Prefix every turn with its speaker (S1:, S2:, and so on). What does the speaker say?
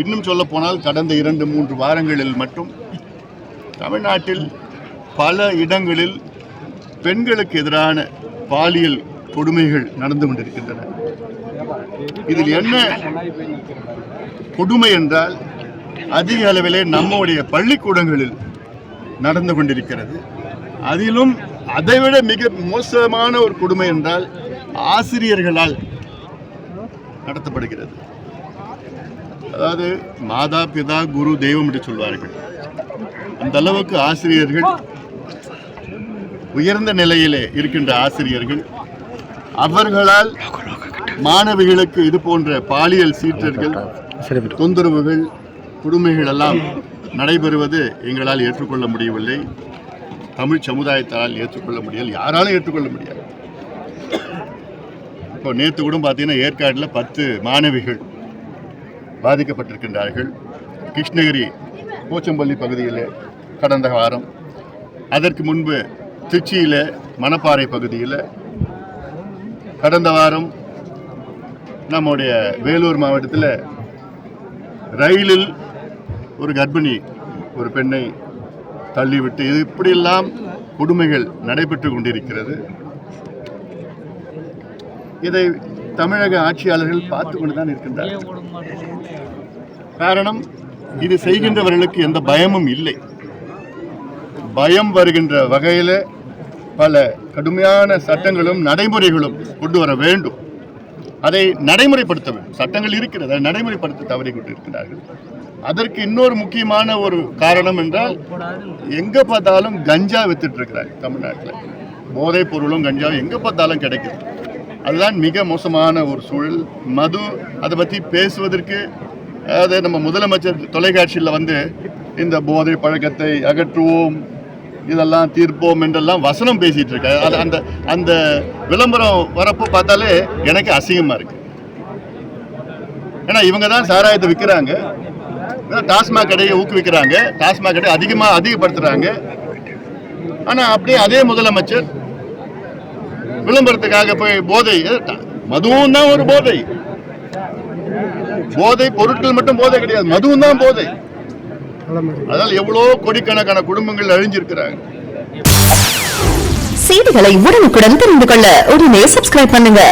S1: இன்னும் சொல்ல போனால் கடந்த 2-3 வாரங்களில் மட்டும் தமிழ்நாட்டில் பல இடங்களில் பெண்களுக்கு எதிரான பாலியல் கொடுமைகள் நடந்து கொண்டிருக்கின்றன. இதில் என்ன கொடுமை என்றால் அதிக அளவிலே நம்முடைய பள்ளிக்கூடங்களில் நடந்து கொண்டிருக்கிறது. அதிலும் அதைவிட மிக மோசமான ஒரு கொடுமை என்றால் ஆசிரியர்களால் நடத்தப்படுகிறது. அதாவது மாதா பிதா குரு தெய்வம் என்று சொல்வார்கள். அந்த அளவுக்கு ஆசிரியர்கள் உயர்ந்த நிலையிலே இருக்கின்ற ஆசிரியர்கள் அவர்களால் மாணவிகளுக்கு இது போன்ற பாலியல் சீற்றங்கள், தொந்தரவுகள், கொடுமைகள் எல்லாம் நடைபெறுவது எங்களால் ஏற்றுக்கொள்ள முடியவில்லை. தமிழ் சமுதாயத்தால் ஏற்றுக்கொள்ள முடியல, யாராலும் ஏற்றுக்கொள்ள முடியாது. இப்போ நேற்று கூட பார்த்தீங்கன்னா ஏற்காட்டில் 10 மாணவிகள் பாதிக்கப்பட்டிருக்கின்றார்கள். கிருஷ்ணகிரி போச்சம்பள்ளி பகுதியில் கடந்த வாரம், அதற்கு முன்பு திருச்சியில் மணப்பாறை பகுதியில், கடந்த வாரம் நம்முடைய வேலூர் மாவட்டத்தில் ரயிலில் ஒரு கர்ப்பிணி ஒரு பெண்ணை தள்ளிவிட்டு, இது இப்படியெல்லாம் கொடுமைகள் நடைபெற்று கொண்டிருக்கிறது. இதை தமிழக ஆட்சியாளர்கள் பார்த்து கொண்டுதான் இருக்கின்றார்கள். காரணம், இது செய்கின்றவர்களுக்கு எந்த பயமும் இல்லை. பயம் வருகின்ற வகையில் பல கடுமையான சட்டங்களும் நடைமுறைகளும் கொண்டு வர வேண்டும். அதை நடைமுறைப்படுத்த வேண்டும். சட்டங்கள் இருக்கிறது, அதை நடைமுறைப்படுத்த தவறி கொண்டிருக்கிறார்கள். அதற்கு இன்னொரு முக்கியமான ஒரு காரணம் என்றால், எங்கே பார்த்தாலும் கஞ்சா வித்துட்டு இருக்கிறாங்க தமிழ்நாட்டில். போதைப் பொருளும் கஞ்சாவும் எங்கே பார்த்தாலும் கிடைக்குது. அதுதான் மிக மோசமான ஒரு சூழல். மது, அதை பற்றி பேசுவதற்கு, அதாவது நம்ம முதலமைச்சர் தொலைக்காட்சியில் வந்து இந்த போதை பழக்கத்தை அகற்றுவோம், இதெல்லாம் தீர்ப்போம் என்றெல்லாம் வசனம் பேசிகிட்டு இருக்காரு. அது அந்த அந்த விளம்பரம் வரப்போ பார்த்தாலே எனக்கு அசிங்கமாக இருக்கு. ஏன்னா இவங்க தான் சாராயத்தை விற்கிறாங்க, டாஸ்மாக் கடையை ஊக்குவிக்கிறாங்க, டாஸ்மாக் கடையை அதிகப்படுத்துகிறாங்க. ஆனால் அப்படியே அதே முதலமைச்சர் விளம்பரத்துக்காக போய் போதை, மதுவும் தான் ஒரு போதை. போதை பொருட்கள் மட்டும் போதை கிடையாது, மதுவும் தான் போதை. அதனால் எவ்வளோ கோடிக்கணக்கான குடும்பங்கள் அழிஞ்சிருக்கிறாங்க.
S2: செய்திகளை உடனுக்குடன் தெரிந்து கொள்ள உடனே சப்ஸ்கிரைப் பண்ணுங்க.